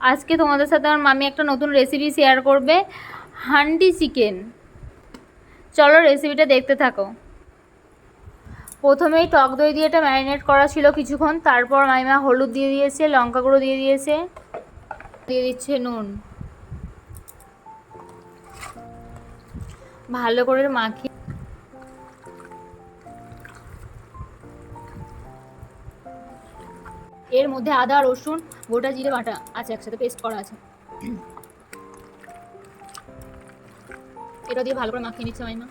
আজকে তোমাদের সাথে আমার মামি একটা নতুন রেসিপি শেয়ার করবে, হান্ডি চিকেন। চলো রেসিপিটা দেখতে থাকো। প্রথমেই টক দই দিয়ে এটা ম্যারিনেট করা ছিল কিছুক্ষণ, তারপর মামিমা হলুদ দিয়ে দিয়েছে, লঙ্কা গুঁড়ো দিয়ে দিয়েছে, দিয়ে দিচ্ছে নুন। ভালো করে মাখিয়ে এর মধ্যে আদা, রসুন, গোটা জিরে বাটা আছে, একসাথে পেস্ট করা আছে। এটা দিয়ে ভালো করে মাখিয়ে নিচ্ছে মাইমা।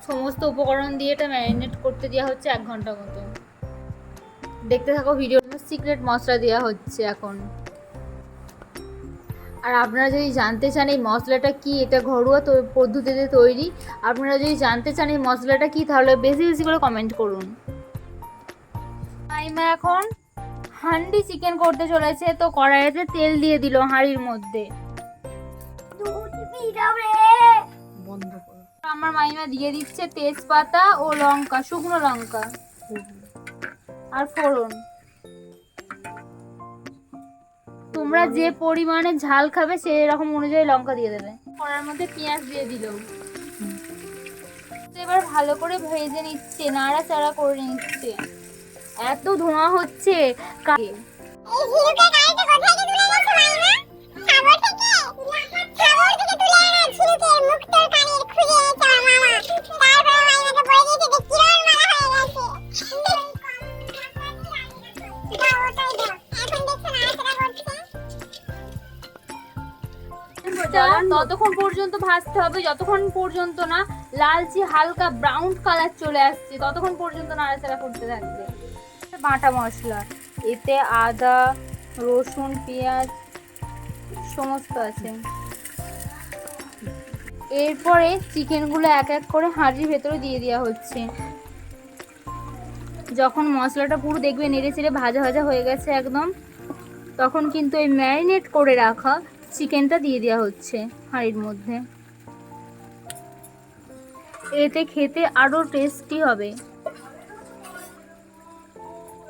সমস্ত উপকরণ দিয়ে এটা ম্যারিনেট করতে দেওয়া হচ্ছে 1 ঘন্টা মতো। দেখতে থাকো ভিডিও। সিক্রেট মশলা দেওয়া হচ্ছে এখন। আর আপনারা যদি জানতে চান এই মশলাটা কি, এটা ঘরোয়া পদ্ধতিতে তৈরি, আপনারা যদি জানতে চান এই মশলাটা কি, তাহলে বেশি বেশি করে কমেন্ট করুন। মাইমা এখন হান্ডি চিকেন করতে চলেছে, তো কড়াইতে তেল দিয়ে দিল হাঁড়ির মধ্যে। আমার মাইমা দিয়ে দিচ্ছে তেজপাতা ও লঙ্কা, শুকনো লঙ্কা আর ফোড়ন। তোমরা যে পরিমাণে ঝাল খাবে সেই রকম অনুযায়ী লঙ্কা দিয়ে দেবে। কড়ার মধ্যে পেঁয়াজ দিয়ে দিল। এবার ভালো করে ভেজে নিচ্ছে, নাড়াচাড়া করে নিচ্ছে। এত ধোঁয়া হচ্ছে। ততক্ষণ পর্যন্ত ভাজতে হবে যতক্ষণ পর্যন্ত না লালচে হালকা ব্রাউন কালার চলে আসছে, ততক্ষণ পর্যন্ত নাড়াচাড়া করতে থাকবে। বাটা মশলা, এতে আদা, রসুন, পেঁয়াজ সমস্ত আছে। এরপরে চিকেনগুলো এক এক করে হাঁড়ির ভেতরে দিয়ে দেওয়া হচ্ছে। যখন মশলাটা পুরো দেখবে নেড়ে চেড়ে ভাজা ভাজা হয়ে গেছে একদম, তখন কিন্তু এই ম্যারিনেট করে রাখা চিকেনটা দিয়ে দেওয়া হচ্ছে হাঁড়ির মধ্যে। এতে খেতে আরো টেস্টি হবে।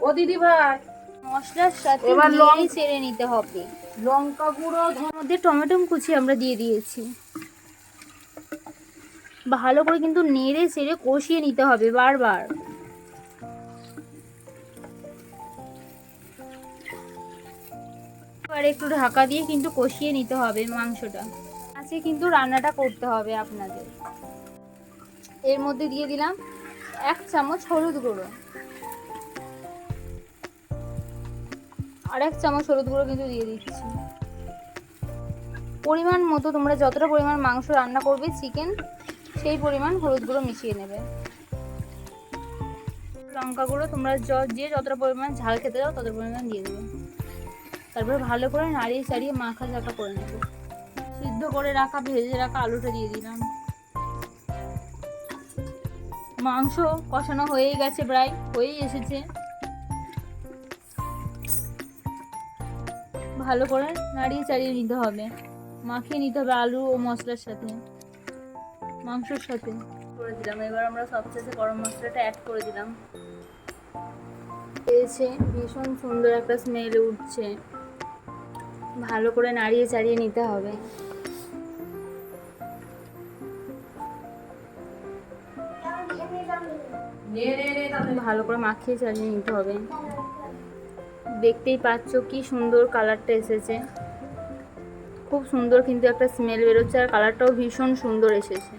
ও দিদি ভাই, মশলার সাথে এবার নেড়ে চেড়ে নিতে হবে। লঙ্কা গুঁড়ো, এর মধ্যে টমেটো কুচি আমরা দিয়ে দিয়েছি। ভালো করে কিন্তু নেড়ে চেড়ে কষিয়ে নিতে হবে বারবার। আর একটু ঢাকা দিয়ে কিন্তু কষিয়ে নিতে হবে মাংসটা। আজকে কিন্তু রান্নাটা করতে হবে আপনাদের। এর মধ্যে দিয়ে দিলাম 1 চামচ হলুদ গুঁড়ো, আর 1 চামচ হলুদ গুঁড়ো কিন্তু দিয়ে দিচ্ছি। পরিমাণ মতো তোমরা যতটা পরিমাণ মাংস রান্না করবে চিকেন, সেই পরিমাণ হলুদ গুঁড়ো মিশিয়ে নেবে। লঙ্কা গুঁড়ো তোমরা যে যতটা পরিমাণ ঝাল খেতে দাও তত পরিমাণ দিয়ে দেবে। তারপর ভালো করে নাড়িয়ে চাড়িয়ে মাখা ঝাঁকা করে নেবে। সিদ্ধ করে রাখা ভেজে রাখা আলুটা দিয়ে দিলাম। মাংস কষানো হয়েই গেছে, প্রায় হয়েই এসেছে। ভালো করে নাড়িয়ে চাড়িয়ে নিতে হবে, মাখিয়ে নিতে হবে আলু ও মশলার সাথে, মাংসর সাথে করে দিলাম। এবার আমরা সবশেষে গরম মশলাটা অ্যাড করে দিলাম। এসে ভীষণ সুন্দর একটা স্মেল উঠছে। ভালো করে নাড়িয়ে চাড়িয়ে নিতে হবে। ভালো করে মাখিয়ে চালিয়ে নিতে হবে। দেখতেই পাচ্ছ কি সুন্দর কালারটা এসেছে, খুব সুন্দর কিন্তু একটা স্মেল বেরোচ্ছে, আর কালারটাও ভীষণ সুন্দর এসেছে।